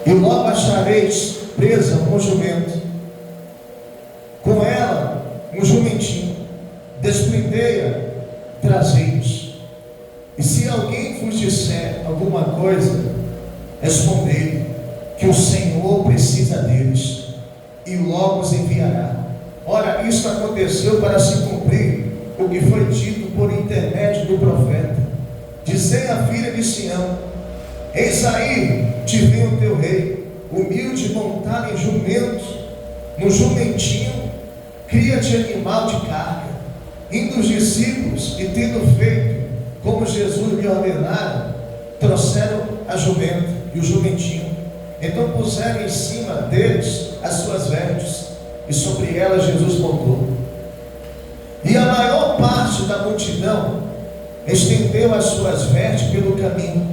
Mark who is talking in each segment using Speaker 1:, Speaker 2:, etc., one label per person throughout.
Speaker 1: E logo achareis presa um jumento, com ela um jumentinho, desprendei-a, trazei-os. E se alguém vos disser alguma coisa, respondei que o Senhor precisa deles, e logo os enviará. Ora, isso aconteceu para se cumprir o que foi dito por intermédio do profeta: dizei à filha de Sião: eis aí te vem o teu rei, humilde, montado em jumento, no jumentinho, cria de animal de carga. Indo os discípulos, e tendo feito como Jesus lhe ordenara, trouxeram a jumento e o jumentinho. Então puseram em cima deles as suas vestes, e sobre elas Jesus montou. E a maior parte da multidão estendeu as suas vestes pelo caminho,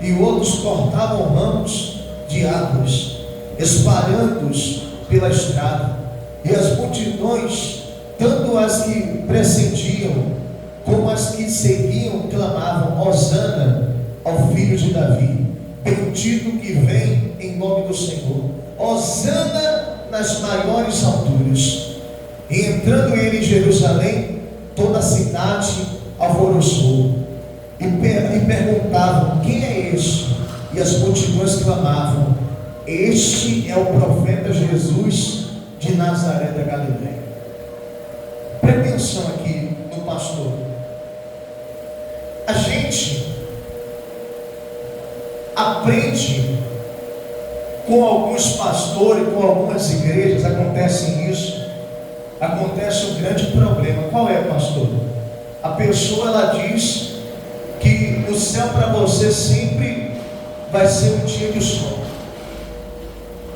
Speaker 1: e outros cortavam ramos de árvores, espalhando-os pela estrada. E as multidões, tanto as que precediam como as que seguiam, clamavam: hosana ao filho de Davi, bendito que vem em nome do Senhor, hosana nas maiores alturas. E entrando ele em Jerusalém, toda a cidade alvoroçou, e perguntavam: quem é este? E as multidões clamavam: este é o profeta Jesus de Nazaré da Galileia. Preste atenção aqui no pastor. A gente aprende com alguns pastores, com algumas igrejas, acontece isso, acontece um grande problema. Qual é, pastor? A pessoa, ela diz que o céu para você sempre vai ser um dia de sol,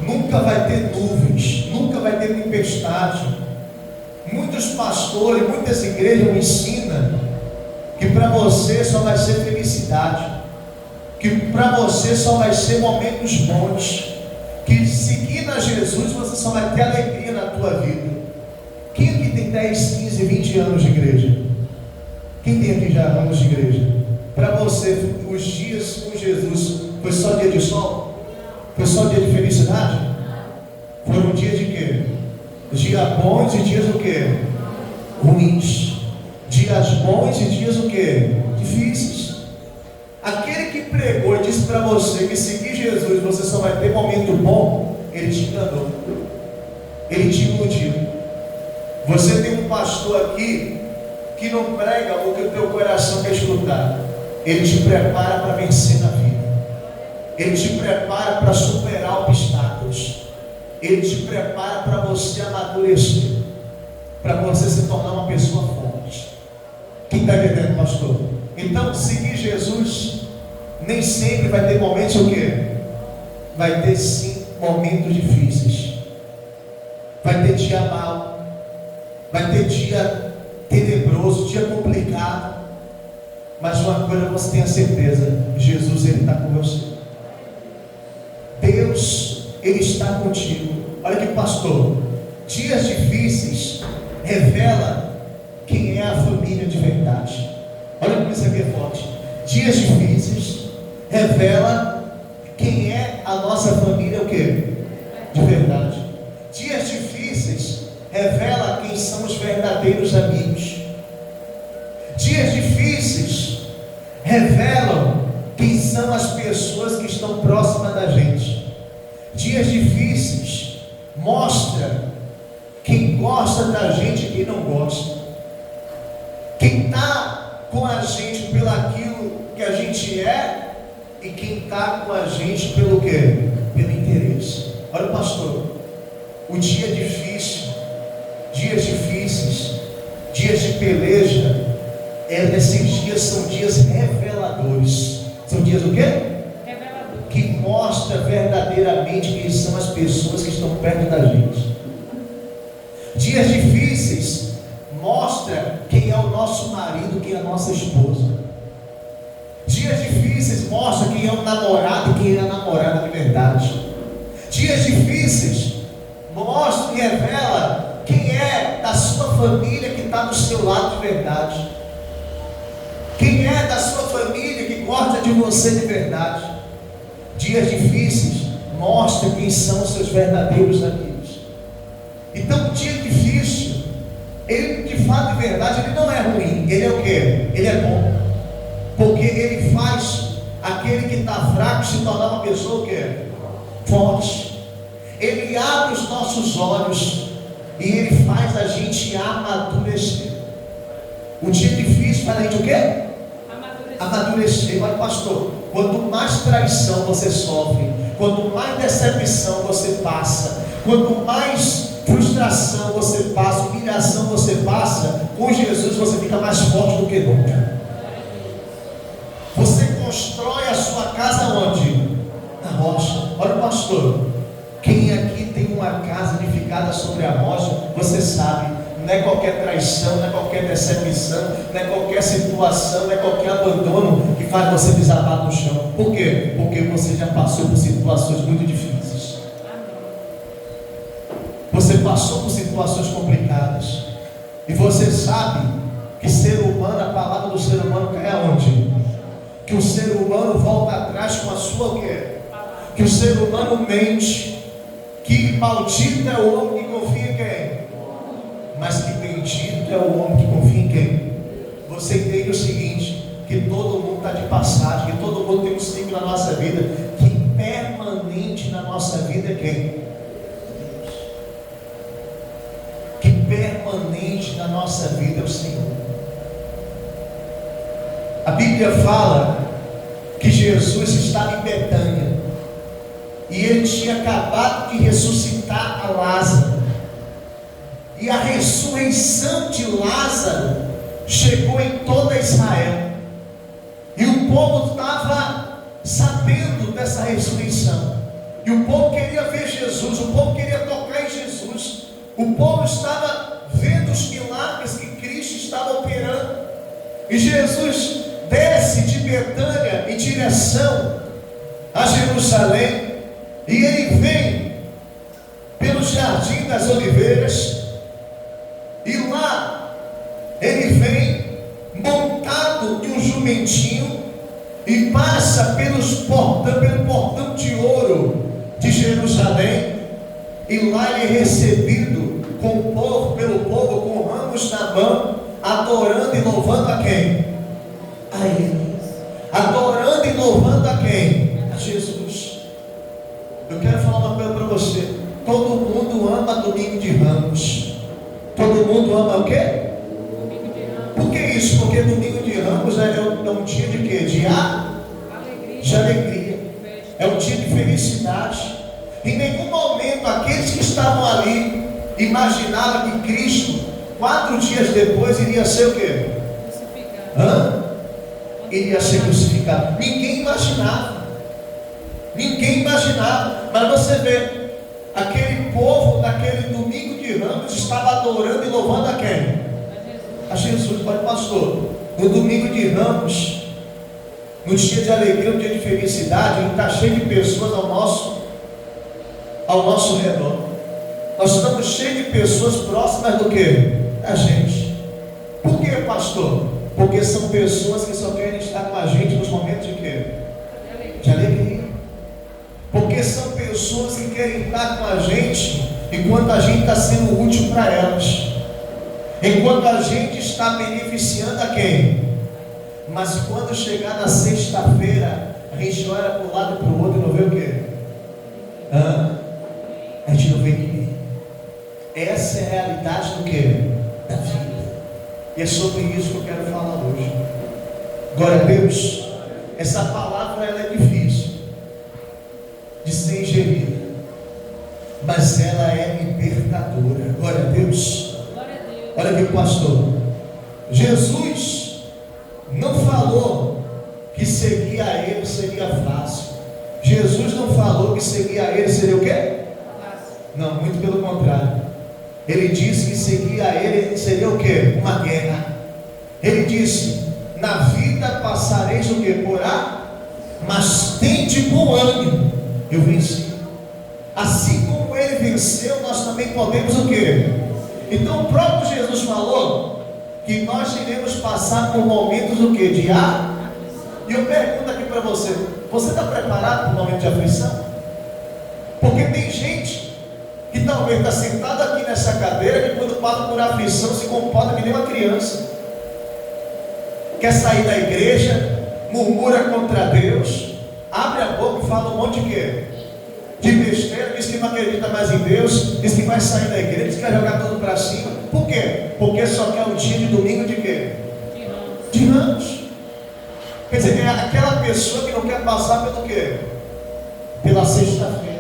Speaker 1: nunca vai ter nuvens, nunca vai ter tempestade. Muitos pastores, muitas igrejas ensinam que para você só vai ser felicidade, que para você só vai ser momentos bons, que seguindo a Jesus você só vai ter alegria na tua vida. Quem aqui tem 10, 15, 20 anos de igreja? Quem tem aqui já anos de igreja? Para você, os dias com Jesus foi só dia de sol? Foi só dia de felicidade? Foram dias de quê? Dias bons e dias o quê? Ruins. Dias bons e dias o quê? Difíceis. Aquele que pregou e disse para você que seguir Jesus você só vai ter momento bom, ele te enganou, ele te iludiu. Você tem um pastor aqui que não prega o que o teu coração quer escutar. Ele te prepara para vencer na vida, ele te prepara para superar obstáculos, ele te prepara para você amadurecer, para você se tornar uma pessoa forte. Quem está entendendo, pastor? Então, seguir Jesus nem sempre vai ter momentos o quê? Vai ter sim momentos difíceis, vai ter dia mau, vai ter dia tenebroso, dia complicado. Mas uma coisa você tem a certeza: Jesus, ele está com você. Deus, ele está contigo. Olha aqui, pastor, dias difíceis revela quem é a família de verdade. Olha como isso aqui é forte. Dias difíceis revela quem é a nossa família o quê? De verdade. Dias difíceis revela quem são os verdadeiros amigos. Dias difíceis revelam quem são as pessoas que estão próximas da gente. Dias difíceis mostra quem gosta da gente e quem não gosta, quem está com a gente pelo aquilo que a gente é e quem está com a gente pelo quê? Pelo interesse. Olha, pastor, o dia difícil, dias difíceis, dias de peleja, esses dias são dias reveladores. São dias o quê? Revelador. Que mostra verdadeiramente quem são as pessoas que estão perto da gente. Dias difíceis mostra quem é o nosso marido, quem é a nossa esposa. Dias difíceis mostra quem é o namorado e quem é a namorada de verdade. Dias difíceis mostra e revela quem é da sua família que está do seu lado de verdade, quem é da sua família que gosta de você de verdade. Dias difíceis mostra quem são os seus verdadeiros amigos. Então, o dia difícil, ele de fato e verdade, ele não é ruim. Ele é o quê? Ele é bom. Porque ele faz aquele que está fraco se tornar uma pessoa o quê? Forte. Ele abre os nossos olhos e ele faz a gente amadurecer. O dia difícil faz a gente o quê? Amadurecer. Olha, pastor, quanto mais traição você sofre, quanto mais decepção você passa, quanto mais frustração você passa, humilhação você passa, com Jesus você fica mais forte do que nunca. Você constrói a sua casa onde? Na rocha. Olha, pastor, quem aqui tem uma casa edificada sobre a rocha, você sabe, não é qualquer traição, não é qualquer decepção, não é qualquer situação, não é qualquer abandono que faz você desabar no chão. Por quê? Porque você já passou por situações muito difíceis. Você passou por situações complicadas. E você sabe que ser humano, a palavra do ser humano cai aonde? Que o ser humano volta atrás com a sua o quê? Que o ser humano mente. Que maldito é o homem que confia em quem? Mas que bendito é o homem que confia em quem? Você entende o seguinte, que todo mundo está de passagem, que todo mundo tem um ciclo na nossa vida, que permanente na nossa vida é quem? Deus. Que permanente na nossa vida é o Senhor. A Bíblia fala que Jesus estava em Betânia e ele tinha acabado de ressuscitar a Lázaro. E a ressurreição de Lázaro chegou em toda Israel. E o povo estava sabendo dessa ressurreição. E o povo queria ver Jesus, o povo queria tocar em Jesus. O povo estava vendo os milagres que Cristo estava operando. E Jesus desce de Betânia em direção a Jerusalém. E ele vem pelo Jardim das Oliveiras. E lá ele vem montado de um jumentinho e passa pelo portão de ouro de Jerusalém. E lá ele é recebido pelo povo com ramos na mão, adorando e louvando a quem? A ele. Adorando e louvando a quem? A Jesus. Eu quero falar uma coisa para você. Todo mundo ama domingo de Ramos. Todo mundo ama o quê? Por que isso? Porque domingo de Ramos é um dia de quê? De alegria. É um dia de felicidade. Em nenhum momento aqueles que estavam ali imaginavam que Cristo 4 dias depois iria ser o quê? Crucificado. Iria ser crucificado. Ninguém imaginava. Ninguém imaginava. Mas você vê, aquele povo naquele domingo de Ramos estava adorando e louvando a quem? A Jesus. Olha, pastor, no domingo de Ramos, no dia de alegria, no dia de felicidade, ele está cheio de pessoas ao nosso redor. Nós estamos cheios de pessoas próximas do que? Da gente. Por que, pastor? Porque são pessoas que só querem estar com a gente nos momentos de quê? De alegria. Porque são pessoas que querem estar com a gente enquanto a gente está sendo útil para elas, enquanto a gente está beneficiando a quem? Mas quando chegar na sexta-feira, a gente olha para um lado e para o outro e não vê o quê? A gente não vê ninguém. Essa é a realidade do quê? Da vida. E é sobre isso que eu quero falar hoje. Glória a Deus. Essa palavra ela é difícil de ser ingerida, mas ela é libertadora. Glória a Deus. Olha aqui, pastor. Jesus não falou que seguir a ele seria fácil. Jesus não falou que seguir a ele seria o quê? Não, muito pelo contrário. Ele disse que seguir a ele seria o quê? Uma guerra. Ele disse: na vida passareis o quê? Por mas tende bom ânimo, eu venci. Assim como ele venceu, nós também podemos o quê? Então o próprio Jesus falou que nós iremos passar por momentos o quê? De E eu pergunto aqui para você: você está preparado para o momento de aflição? Porque tem gente que talvez está sentada aqui nessa cadeira, que quando passa por aflição se comporta que nem uma criança. Quer sair da igreja, murmura contra Deus, abre a boca e fala um monte de quê? De besteira, diz que não acredita mais em Deus, diz que vai sair da igreja, diz que vai jogar tudo para cima. Por quê? Porque só quer o dia de domingo de quê? De ramos. Quer dizer, é aquela pessoa que não quer passar pelo quê? Pela sexta-feira.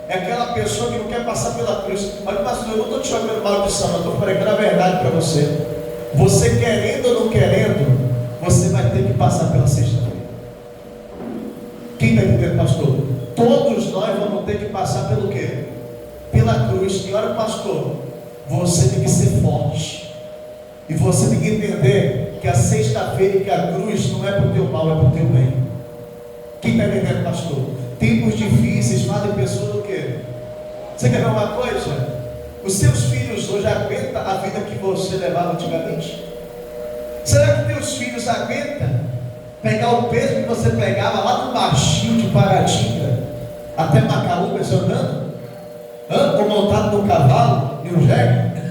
Speaker 1: É aquela pessoa que não quer passar pela cruz. Olha, pastor, eu não estou te jogando maldição, eu estou pregando a verdade para você. Você querendo ou não querendo, você vai ter que passar pela sexta-feira. Quem está entendendo, pastor? Todos nós vamos ter que passar pelo quê? Pela cruz. E olha, pastor, você tem que ser forte. E você tem que entender que a sexta-feira e que a cruz não é para o teu mal, é para o teu bem. Quem está entendendo, pastor? Tempos difíceis fazem pessoas do quê? Você quer ver uma coisa? Os seus filhos hoje aguentam a vida que você levava antigamente? Será que teus filhos aguentam pegar o peso que você pegava lá do baixinho de Paratinga até Macaúbas andando? Ou montado no cavalo e no jegue?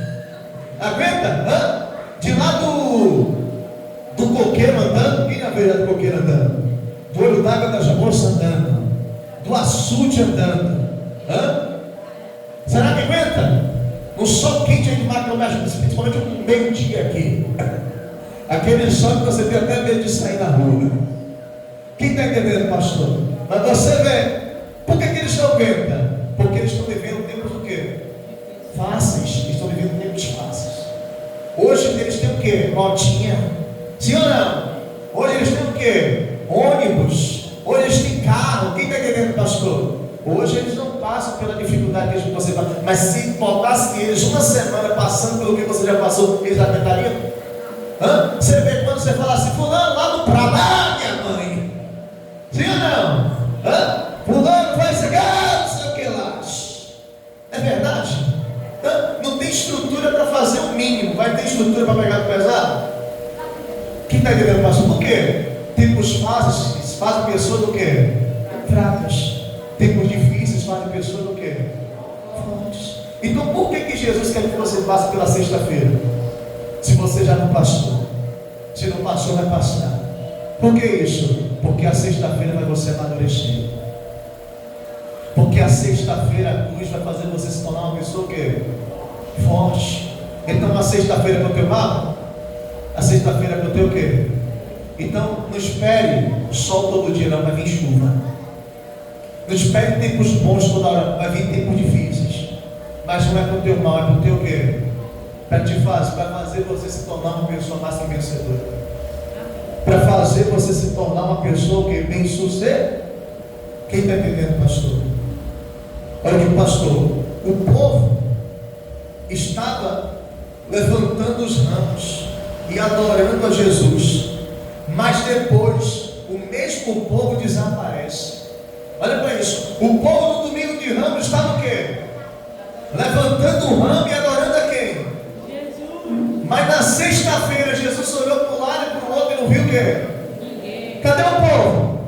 Speaker 1: Aguenta? De lá do coqueiro andando? Quem já veio do coqueiro andando? Do olho d'água das moças andando? Do açude andando? Será que aguenta? No sol quente aí de Macaúbas, principalmente um meio-dia aqui. Aquele sol que você tem até medo de sair na rua. Quem está entendendo, pastor? Mas você vê, por que eles não aguentam? Porque eles estão vivendo tempos do quê? Fáceis. Eles estão vivendo tempos fáceis. Hoje eles têm o quê? Motinha. Sim ou não? Hoje eles têm o quê? Ônibus. Hoje eles têm carro. Quem está entendendo, pastor? Hoje eles não passam pela dificuldade que você vai. Mas se botasse eles uma semana passando pelo que você já passou, eles aguentariam? Você vê quando você fala assim, fulano lá no Prado, minha mãe. Sim ou não? Fulano vai chegar, não sei o que lá. É verdade? Não tem estrutura para fazer o mínimo. Vai ter estrutura para pegar o pesado? Quem está entendendo, pastor? Por quê? Tempos fáceis fazem pessoas do quê? Fracas. Tempos difíceis fazem pessoas do quê? Fortes. Então por que Jesus quer que você passe pela sexta-feira? Se você já não passou. Se não passou, vai passar. Por que isso? Porque a sexta-feira vai você amadurecer. Porque a sexta-feira a cruz vai fazer você se tornar uma pessoa o quê? Forte. Então a sexta-feira é para o teu mal? A sexta-feira é para o teu quê? Então não espere o sol todo dia, não, vai vir chuva. Não espere tempos bons toda hora, vai vir tempos difíceis. Mas não é para o teu mal, é para o teu quê? Para fazer você se tornar uma pessoa mais que vencedora. Para fazer você se tornar uma pessoa que bem sucedida. Quem está entendendo, pastor? Olha aqui, pastor. O povo estava levantando os ramos e adorando a Jesus. Mas depois, o mesmo povo desaparece. Olha para isso. O povo no domingo de ramos estava o quê? Levantando o ramo e adorando a quem? Mas na sexta-feira Jesus olhou para um lado e para o outro e não viu o quê? Ninguém. Cadê o povo?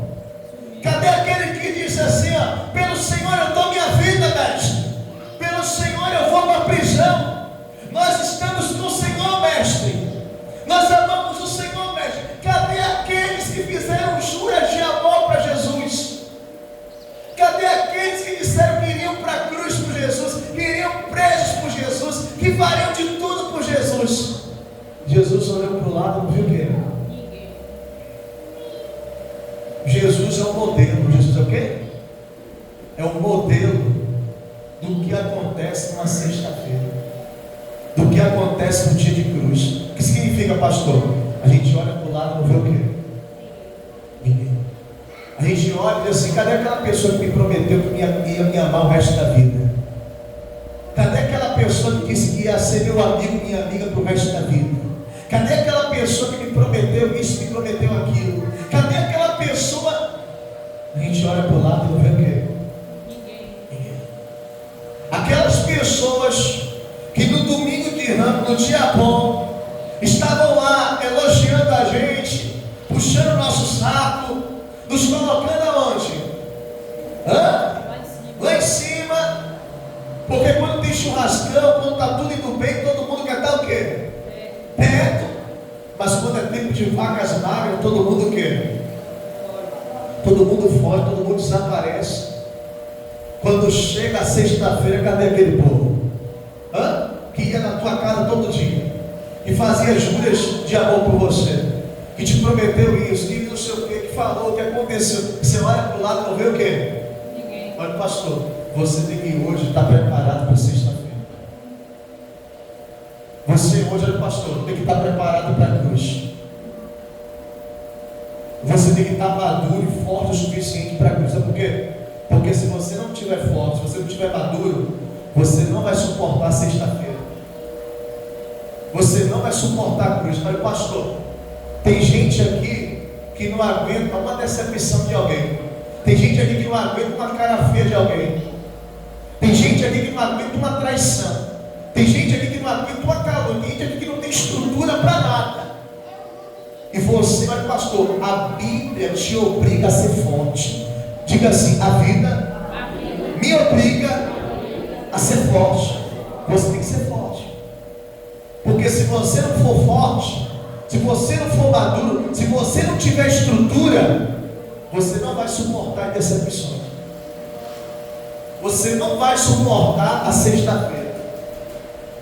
Speaker 1: Cadê aquele que disse assim, pelo Senhor eu dou minha vida, mestre. Pelo Senhor eu vou para a prisão. Nós estamos com o Senhor, mestre. Nós amamos o Senhor, mestre. Cadê aqueles que fizeram juras de amor para Jesus? Cadê aqueles que disseram que iriam para a cruz por Jesus, que iriam presos por Jesus, que fariam de tudo por Jesus? Jesus olhou para o lado e não viu o quê? Ninguém. Jesus é o modelo. Jesus é o quê? É o modelo do que acontece numa sexta-feira, do que acontece no dia de cruz. O que significa, pastor? A gente olha para o lado e não vê o quê? Ninguém. A gente olha e diz assim, cadê aquela pessoa que me prometeu que ia me amar o resto da vida? Cadê aquela pessoa que disse que ia ser meu amigo, minha amiga para o resto da vida? Cadê aquela pessoa que me prometeu isso, me prometeu aquilo? Cadê aquela pessoa? A gente olha para o lado e não vê o quê? Ninguém. Aquelas pessoas que no domingo de ramos, no dia bom, estavam lá elogiando a gente, puxando o nosso saco, nos colocando aonde? Lá em cima. churrascão, quando está tudo indo bem, todo mundo quer estar o quê? Perto. Mas quando é tempo de vacas magras, todo mundo o quê? Todo mundo foge, todo mundo desaparece. Quando chega a sexta-feira, cadê aquele povo? Que ia na tua casa todo dia, que fazia juras de amor por você, que te prometeu isso, que não sei o que falou, o que aconteceu. Você olha para o lado e não vê o quê? Ninguém. Olha, pastor, você tem que hoje estar preparado para sexta-feira. Você hoje, olha, pastor, tem que estar preparado para a cruz. Você tem que estar maduro e forte o suficiente para a cruz. Sabe por quê? Porque se você não estiver forte, se você não estiver maduro, você não vai suportar a sexta-feira. Você não vai suportar a cruz. Mas, pastor, tem gente aqui que não aguenta uma decepção de alguém. Tem gente aqui que não aguenta uma cara feia de alguém. Tem gente aqui que não aguenta uma traição. Tem gente aqui que não aguenta uma calúnia. Tem gente aqui que não tem estrutura para nada. E você, mas pastor, a Bíblia te obriga a ser forte. Diga assim: a vida me obriga a ser forte. Você tem que ser forte. Porque se você não for forte, se você não for maduro, se você não tiver estrutura, você não vai suportar decepções. Você não vai suportar a sexta-feira.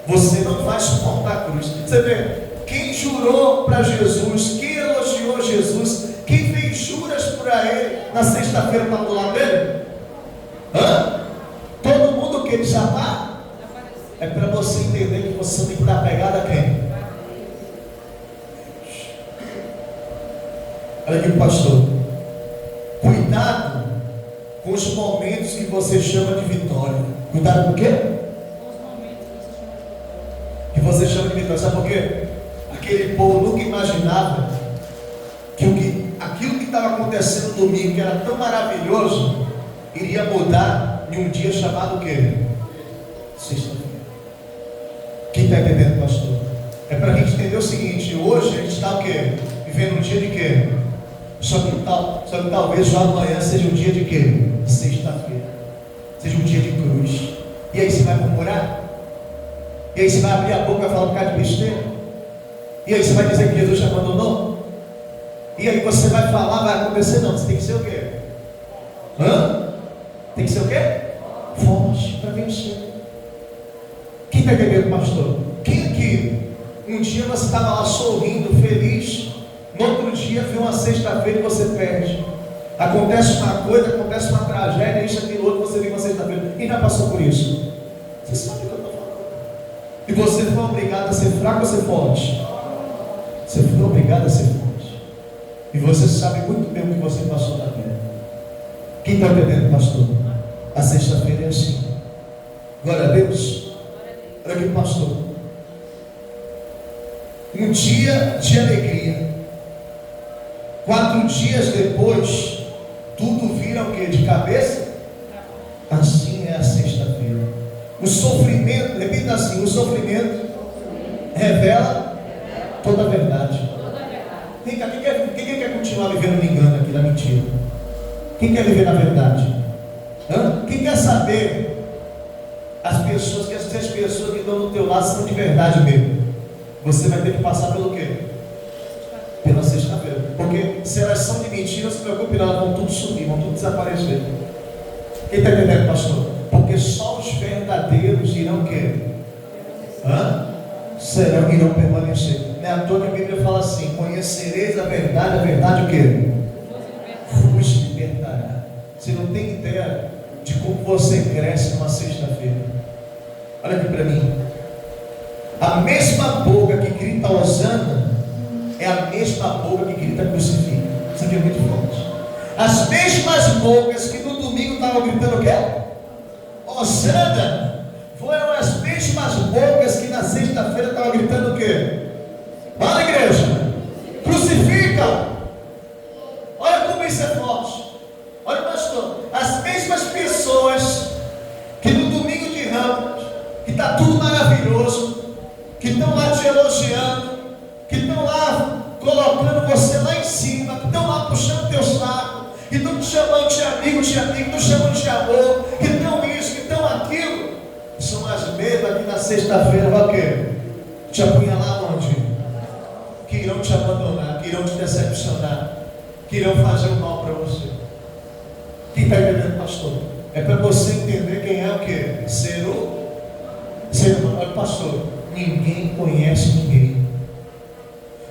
Speaker 1: Você não vai suportar a cruz. Você vê, quem jurou para Jesus, quem elogiou Jesus, quem fez juras para ele na sexta-feira estava do lado dele? Todo mundo quer desabar? É para você entender que você tem que estar apegado a quem? Olha aqui, pastor. Cuidado com os momentos que você chama de vitória. Cuidado com o quê? Que você chama de vitória. Sabe por quê? Aquele povo nunca imaginava que aquilo que estava acontecendo no domingo, que era tão maravilhoso, iria mudar em um dia chamado o quê? Sexta-feira. Quem está entendendo, pastor? É para a gente entender o seguinte: hoje a gente está o quê? Vivendo um dia de quê? Só que talvez já amanhã seja um dia de quê? Sexta-feira. Seja um dia de cruz. E aí você vai murmurar? E aí você vai abrir a boca e falar um bocado de besteira? E aí você vai dizer que Jesus te abandonou? E aí você vai falar, vai acontecer? Não, você tem que ser o quê? Tem que ser o quê? Forte para vencer. Quem está entendendo, pastor? Quem aqui, um dia você estava lá sorrindo, feliz, no outro dia vem uma sexta-feira e você perde. Acontece uma coisa, acontece uma tragédia, isso, aquilo, outro, você vem uma sexta-feira. Quem já passou por isso? Você sabe o que eu estou falando. E você foi obrigado a ser fraco ou ser forte? Você foi obrigado a ser forte. E você sabe muito bem o que você passou na vida. Quem está entendendo, pastor? A sexta-feira é assim. Glória a Deus. Olha aqui, pastor. Um dia de alegria. 4 dias depois, tudo vira o que? De cabeça? Assim é a sexta-feira. O sofrimento, repita assim: o sofrimento revela toda a verdade. Quem quer continuar vivendo no engano aqui, na mentira? Quem quer viver na verdade? Quem quer saber as pessoas que estão do teu lado são de verdade mesmo? Você vai ter que passar pelo quê? Pela sexta-feira. Porque se elas são de mentira, não se preocupe, elas vão tudo sumir, vão tudo desaparecer. Quem está entendendo, pastor? Porque só os verdadeiros irão o quê? Irão permanecer. Não é à toa que a Bíblia fala assim: conhecereis a verdade o quê? Vos libertará. Você não tem ideia de como você cresce numa sexta-feira. Olha aqui para mim. A mesma boca que grita Hosana é a mesma boca que grita crucifica. Isso aqui é muito forte. As mesmas bocas que no domingo estavam gritando o quê? Hosana, foram as mesmas bocas que na sexta-feira estavam gritando o quê? Olha, igreja, crucifica. Olha como isso é forte. Olha, pastor, as mesmas pessoas que no domingo de Ramos, que está tudo maravilhoso, que estão lá te elogiando, que estão lá colocando você lá em cima, que estão lá puxando teu saco, que estão te chamando de amigo, que estão chamando de amor, que estão isso, que estão aquilo, são as mesmas sexta-feira vai o quê? Te apunhalar onde? Que irão te abandonar, que irão te decepcionar, que irão fazer o mal para você. Quem está entendendo, pastor? É para você entender quem é o quê? Ser humano. Olha, pastor, ninguém conhece ninguém.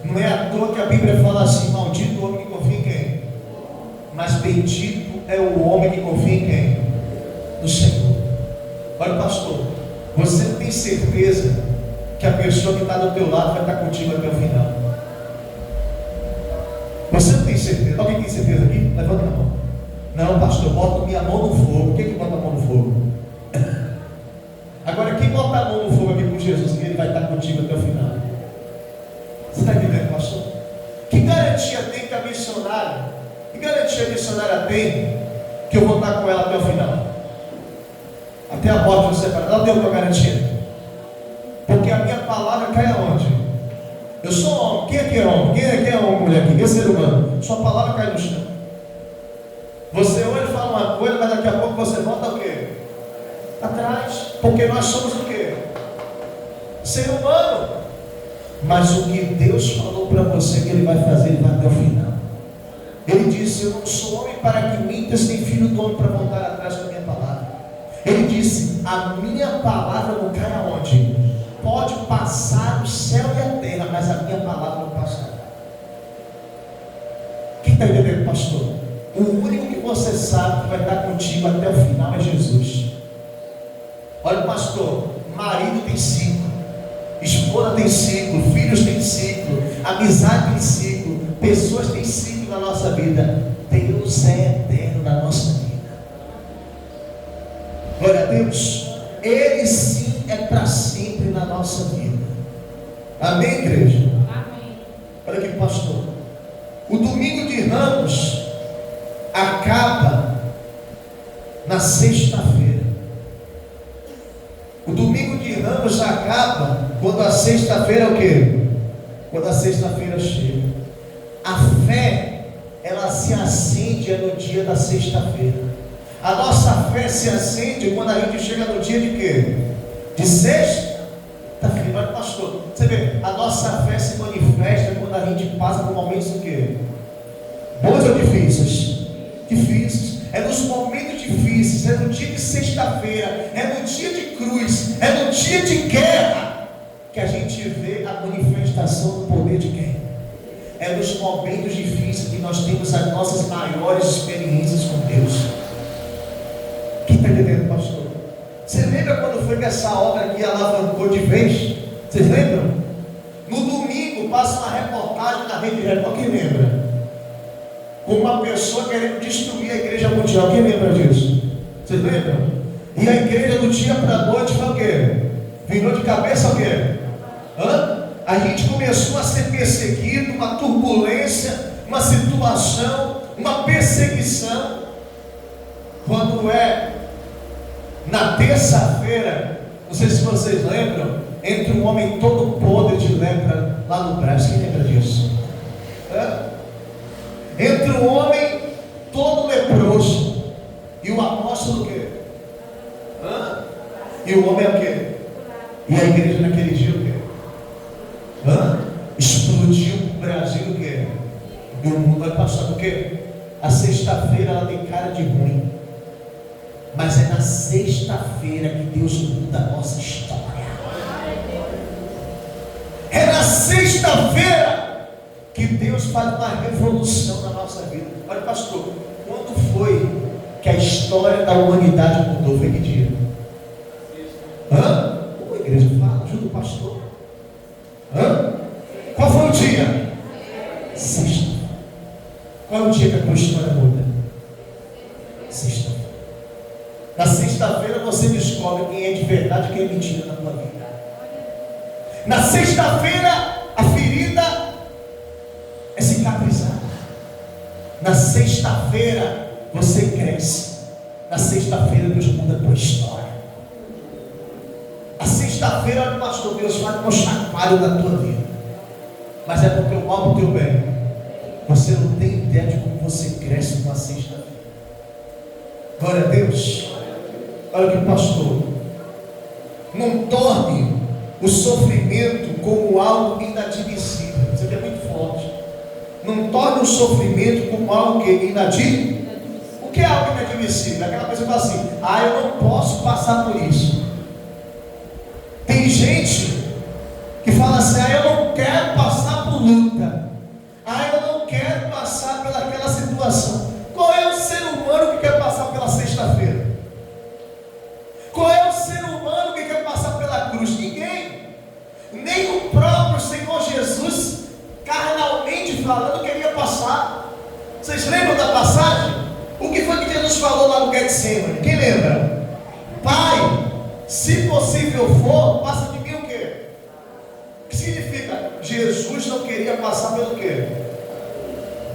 Speaker 1: Não é à toa que a Bíblia fala assim: maldito o homem que confia em quem? Mas bendito é o homem que confia em quem? No Senhor. Olha, pastor, você não tem certeza que a pessoa que está do teu lado vai estar contigo até o final? Você não tem certeza? Alguém tem certeza aqui? Levanta a mão. Não, pastor, boto minha mão no fogo. Quem que bota a mão no fogo? Agora, quem bota a mão no fogo aqui com Jesus, ele vai estar contigo até o final? Você está entendendo, pastor? Que garantia tem que a missionária? Que garantia a missionária tem que eu vou estar com ela até o final? Até a morte nos separa. Ela tem uma garantia. Porque a minha palavra cai aonde? Eu sou homem. Quem aqui é homem? Quem é homem, mulher aqui? Quem é ser humano? Sua palavra cai no chão. Você hoje fala uma coisa, mas daqui a pouco você volta o quê? Atrás. Porque nós somos o quê? Ser humano. Mas o que Deus falou para você que Ele vai fazer, Ele vai até o final. Ele disse: eu não sou homem para que mintas, nem filho do homem para voltar atrás da minha palavra. Ele disse: a minha palavra não cai aonde? Pode passar o céu e a terra, mas a minha palavra não passará. Quem está entendendo, pastor? O único que você sabe que vai estar contigo até o final é Jesus. Olha, pastor, marido tem ciclo, esposa tem ciclo, filhos tem ciclo, amizade tem ciclo, pessoas têm ciclo na nossa vida. Deus é eterno na nossa vida. Glória a Deus. Ele sim é para sempre na nossa vida. Amém, igreja? Amém. Olha aqui, pastor. O domingo de Ramos acaba na sexta-feira. O domingo de Ramos acaba quando a sexta-feira é o quê? Quando a sexta-feira chega. A fé, ela se acende no dia da sexta-feira. A nossa fé se acende quando a gente chega no dia de quê? De sexta-feira. Olha, pastor, você vê, a nossa fé se manifesta quando a gente passa por momentos do quê? Bons ou difíceis? Difíceis. É nos momentos difíceis, é no dia de sexta-feira, é no dia de cruz, é no dia de guerra que a gente vê a manifestação do poder de quem? É nos momentos difíceis que nós temos as nossas maiores experiências com Deus. Quem está entendendo, pastor? Você lembra quando foi que essa obra aqui alavancou de vez? Vocês lembram? No domingo passa uma reportagem na Rede Record. Quem lembra? Com uma pessoa querendo destruir a igreja mundial. Quem lembra disso? Vocês lembram? E a igreja do dia para a noite foi o quê? Virou de cabeça o quê? A gente começou a ser perseguido, uma turbulência, uma situação, uma perseguição. Quando é na terça-feira, não sei se vocês lembram, entra um homem todo podre de lepra lá no braço. Quem lembra disso? Entra um homem todo leproso. E o apóstolo o quê? E o homem é o quê? E a igreja naquele dia o quê? Explodiu o Brasil o quê? E o mundo vai passar por quê? A sexta-feira ela tem cara de ruim. Mas é na sexta-feira que Deus muda a nossa história. É na sexta-feira que Deus faz uma revolução na nossa vida. Olha, pastor, quando foi que a história da humanidade mudou? Foi que dia? Como a igreja fala? Ajuda o pastor. Qual foi o dia? Sexta. Qual é o dia que a tua história muda? Sexta. Na sexta-feira você descobre quem é de verdade e quem é mentira na tua vida. Na sexta-feira a ferida é cicatrizada. Na sexta-feira você cresce. Na sexta-feira Deus muda a tua história. A sexta-feira, pastor, Deus faz um chacoalho da tua vida. Mas é para o teu mal, para o teu bem. Você não tem ideia de como você cresce com a sexta-feira. Glória a Deus. Olha aqui, pastor. Não torne o sofrimento como algo inadmissível. Isso aqui é muito forte. Não torne o sofrimento como algo que inadmissível. O que é algo inadmissível? Aquela pessoa fala assim: eu não posso passar por isso. Tem gente que fala assim: eu não quero passar por luta. Eu não quero passar pelaquela situação. Qual é o ser humano que quer passar pela sexta-feira? Qual é o ser humano que quer passar pela cruz? Ninguém. Nem o próprio Senhor Jesus, carnalmente falando, queria passar. Vocês lembram da passagem? O que foi que Jesus falou lá no Getsemane? Quem lembra? Pai, se possível for, passa de mim o quê? O que significa? Jesus não queria passar pelo quê?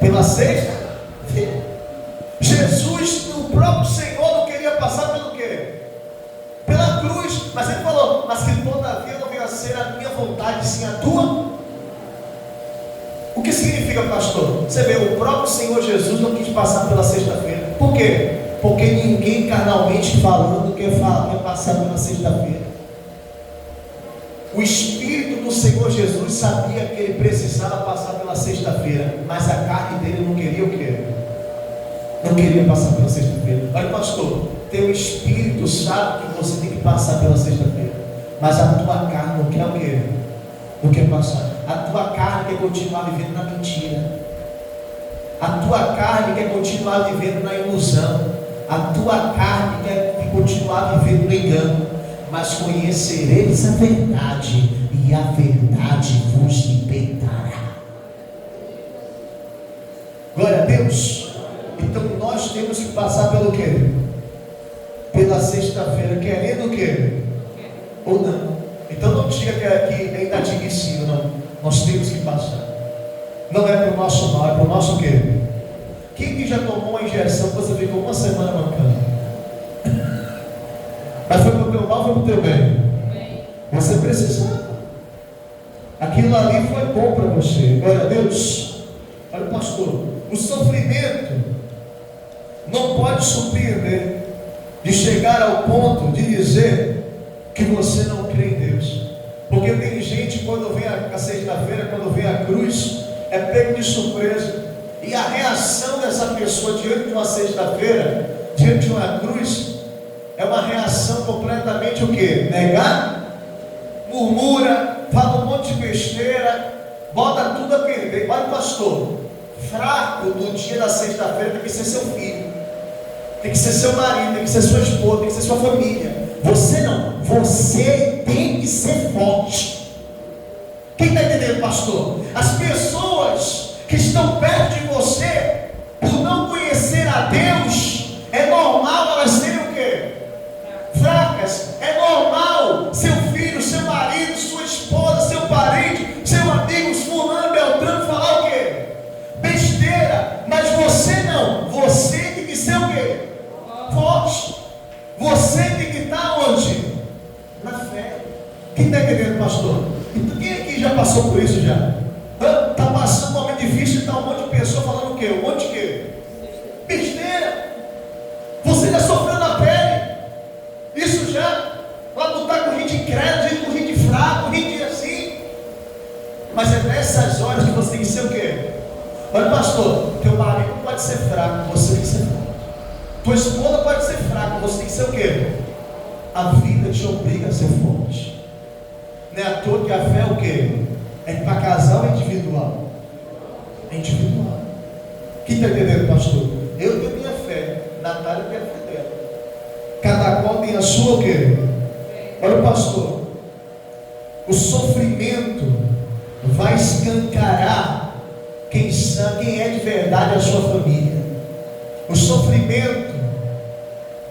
Speaker 1: Pela sexta? Jesus, o próprio Senhor, não queria passar pelo quê? Pela cruz. Mas ele falou: mas que todavia não venha a ser a minha vontade, sim a tua. O que significa, pastor? Você vê, o próprio Senhor Jesus não quis passar pela sexta-feira. Por quê? Porque ninguém carnalmente falando quer passar pela sexta-feira. O Espírito do Senhor Jesus sabia que ele precisava passar pela sexta-feira, mas a carne dele não queria o quê? Não queria passar pela sexta-feira. Olha, pastor, teu Espírito sabe que você tem que passar pela sexta-feira, mas a tua carne não quer o quê? Não quer passar. A tua carne quer continuar vivendo na mentira. A tua carne quer continuar vivendo na ilusão. A tua carne quer continuar vivendo no engano. Mas conhecereis a verdade, e a verdade vos libertará. Glória a Deus. Então nós temos que passar pelo quê? Pela sexta-feira, querendo o quê? Ou não? Então não diga que é inadmissível, não. Nós temos que passar. Não é para o nosso mal, é para o nosso quê? Quem que já tomou uma injeção que você ficou uma semana mancando? Mas foi para o teu mal, foi para o teu bem? Você precisava. Aquilo ali foi bom para você. Glória a Deus. Olha, pastor, o sofrimento não pode surpreender de chegar ao ponto de dizer que você não crê em Deus. Porque tem gente, quando vem a sexta-feira, quando vem a cruz, é pego de surpresa. E a reação dessa pessoa diante de uma sexta-feira, diante de uma cruz, é uma reação completamente o quê? Negar, murmura, fala um monte de besteira, bota tudo a perder. Olha, pastor, fraco no dia da sexta-feira tem que ser seu filho, tem que ser seu marido, tem que ser sua esposa, tem que ser sua família. Você não, você tem que ser forte. Quem está entendendo, pastor? As pessoas que estão perto de você, por não conhecer a Deus, é normal elas serem o quê? Fracas. É normal seu filho, seu marido, sua esposa, seu parente, seu amigo, fulano, beltrano, falar o quê? Besteira. Mas você não. Você tem que ser o quê? Forte. Você tem que estar onde? Na fé. Quem está entendendo, pastor? Então, quem aqui já passou por isso já? Está passando um momento difícil e está um monte de pessoa falando o quê? Um monte de quê? Besteira. Você já sofreu na pele. Isso já. Lá lutar com gente incrédula, com gente fraca, com gente assim. Mas é nessas horas que você tem que ser o quê? Olha, pastor, teu marido pode ser fraco, você tem que ser fraco. Tua esposa pode ser fraca, você tem que ser o quê? A vida te obriga a ser forte. Não é à toa que a fé é o quê? É para casal individual. É individual. Quem está entendendo, pastor? Eu tenho minha fé, Natália tem a fé dela. Cada qual tem a sua o quê? Olha, pastor, o sofrimento vai escancarar quem é de verdade a sua família. O sofrimento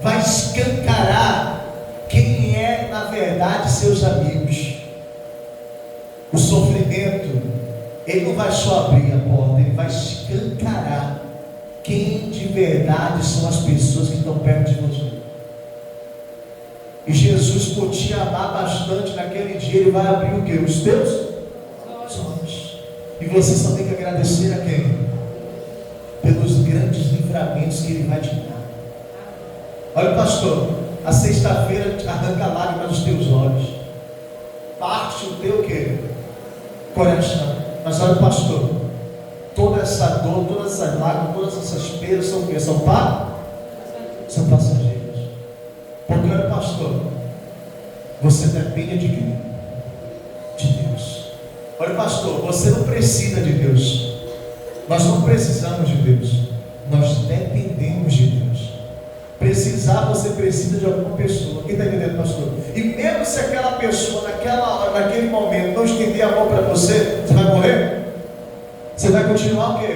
Speaker 1: vai escancarar quem é na verdade seus amigos. O sofrimento, ele não vai só abrir a porta, ele vai escancarar quem de verdade são as pessoas que estão perto de você. E Jesus, por te amar bastante naquele dia, ele vai abrir o quê? Os teus olhos. E você só tem que agradecer a quem? Pelos grandes livramentos que ele vai te dar. Olha, pastor, a sexta-feira arranca lágrimas dos teus olhos. parte o teu quê? Coração. Mas olha, pastor, toda essa dor, todas essas lágrimas, todas essas perdas são o quê? São passageiras. Porque olha, pastor, você depende de quem? De Deus. Olha, pastor, você não precisa de Deus. Nós não precisamos de Deus. Nós dependemos de Deus. Precisar, você precisa de alguma pessoa. Quem está entendendo, pastor? E mesmo se aquela pessoa, naquela hora, naquele momento, não estender a mão para você, você vai morrer? Você vai continuar o quê?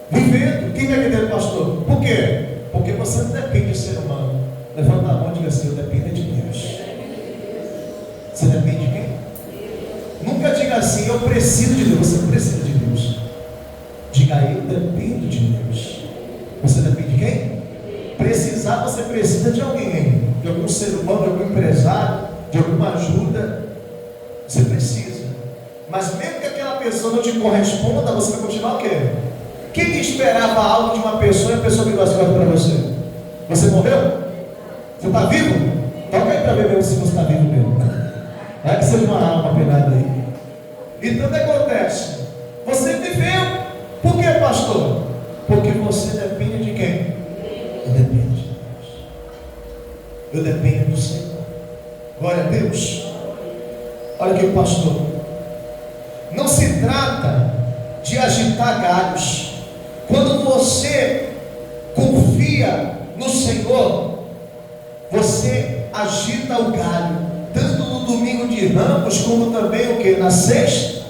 Speaker 1: Vivendo. Quem está entendendo, pastor? Por quê? Porque você não depende de ser humano. Levanta a mão e diga assim: eu dependo de Deus. Você depende de quem? Nunca diga assim: eu preciso de Deus. Você não precisa de Deus. Diga: eu dependo de Deus. Você depende de quem? Precisar, você precisa de alguém, de algum ser humano, de algum empresário, de alguma ajuda. Você precisa. Mas mesmo que aquela pessoa não te corresponda, você vai continuar o quê? Quem esperava algo de uma pessoa e a pessoa virou as costas para você? Você morreu? Você está vivo? Toca aí para ver mesmo se você está vivo mesmo. Vai que seja uma alma penada aí. Então o que acontece? Você viveu. Por que, pastor? Porque você depende de quem? Eu dependo de Deus. Eu dependo do Senhor. Glória a Deus. Olha aqui, pastor. Não se trata de agitar galhos. Quando você confia no Senhor, você agita o galho, tanto no domingo de Ramos, como também o que? Na sexta?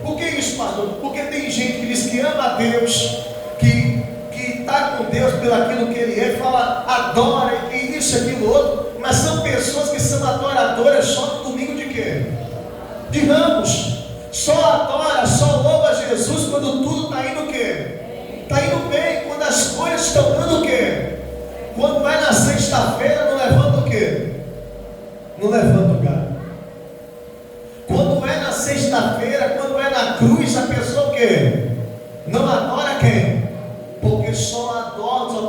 Speaker 1: Por que isso, pastor? Porque tem gente que diz que ama a Deus, que está com Deus pelo aquilo que Ele é, fala, adora, e isso, aquilo, outro, mas são pessoas que são adoradoras só no domingo de quê? De Ramos. Só adora, só louva Jesus quando tudo está indo o quê? Está indo bem, quando as coisas estão dando o quê? Quando vai na sexta-feira, não levanta o quê? Não levanta o galho. Quando é na sexta-feira, quando é na cruz, a pessoa o quê? Não adora quem? Porque só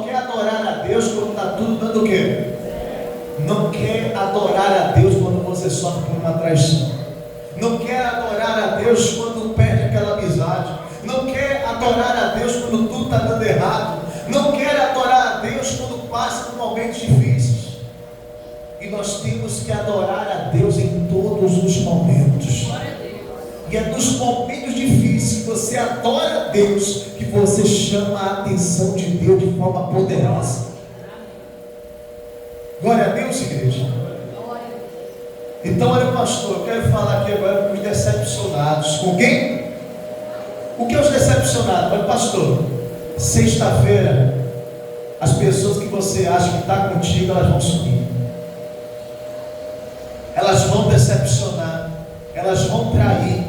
Speaker 1: quer adorar a Deus quando está tudo dando o quê? Não quer adorar a Deus quando você sofre por uma traição. Não quer adorar a Deus quando perde aquela amizade. Não quer adorar a Deus quando tudo está dando errado. Não quer adorar a Deus quando passa por momentos difíceis. E nós temos que adorar a Deus em todos os momentos. E é nos momentos difíceis que você adora a Deus que você chama a atenção de Deus de forma poderosa. Glória a Deus, igreja. Então, olha, pastor, eu quero falar aqui agora com os decepcionados. Com quem? O que é os decepcionados? Olha, pastor, sexta-feira, as pessoas que você acha que está contigo, elas vão sumir. Elas vão decepcionar. Elas vão trair.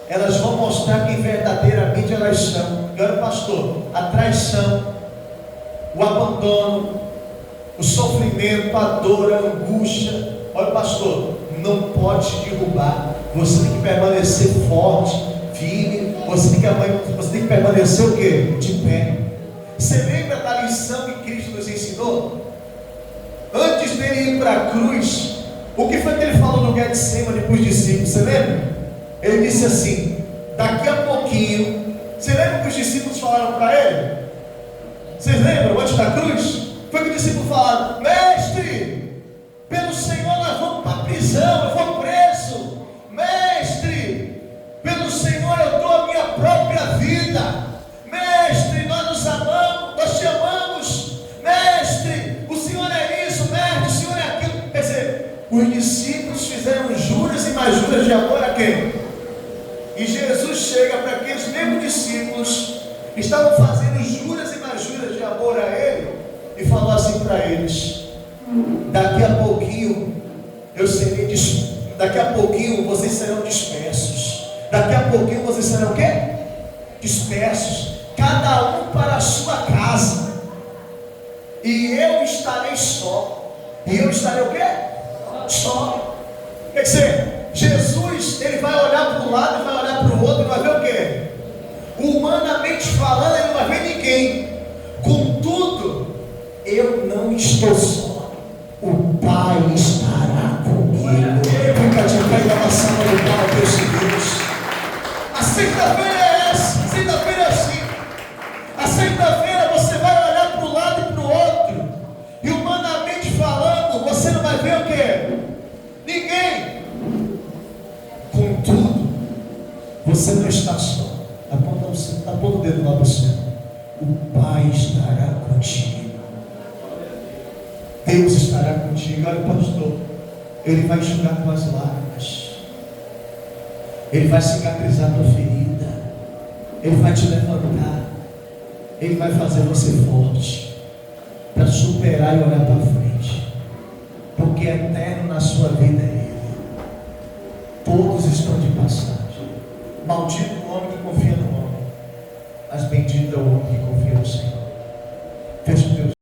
Speaker 1: Elas vão mostrar quem verdadeiramente elas são. E olha, pastor, a traição, o abandono, o sofrimento, a dor, a angústia. Olha, pastor, não pode te derrubar. Você tem que permanecer forte, firme. Você tem que permanecer o quê? De pé. Você lembra da lição que Cristo nos ensinou? Antes dele ir para a cruz, o que foi que ele falou no Getsemane para os discípulos? Você lembra? Ele disse assim: daqui a pouquinho. Você lembra que os discípulos falaram para ele? Vocês lembram antes da cruz? Foi que os discípulos falaram: mestre, pelo Senhor nós vamos para a prisão, eu vou preso. Mestre, pelo Senhor eu dou a minha própria vida. Mestre, nós nos amamos, nós te amamos. Mestre, o Senhor é isso. Mestre, o Senhor é aquilo. Quer dizer, os discípulos fizeram juras e mais juras de amor a quem? E Jesus chega para aqueles mesmos discípulos que estavam fazendo juras e mais juras de amor a Ele e falou assim para eles: daqui a pouquinho eu serei daqui a pouquinho vocês serão dispersos. Daqui a pouquinho vocês serão o quê? Dispersos, cada um para a sua casa, e eu estarei só. E eu estarei o quê? Só. Quer dizer, Jesus, ele vai olhar para um lado e vai olhar para o outro e vai ver o quê? Humanamente falando, ele não vai ver ninguém. Contudo, eu não estou só. O Pai estará comigo. o Pai estará contigo. Deus estará contigo. Olha, pastor, Ele vai enxugar tuas lágrimas, Ele vai cicatrizar tua ferida, Ele vai te levantar, Ele vai fazer você forte para superar e olhar para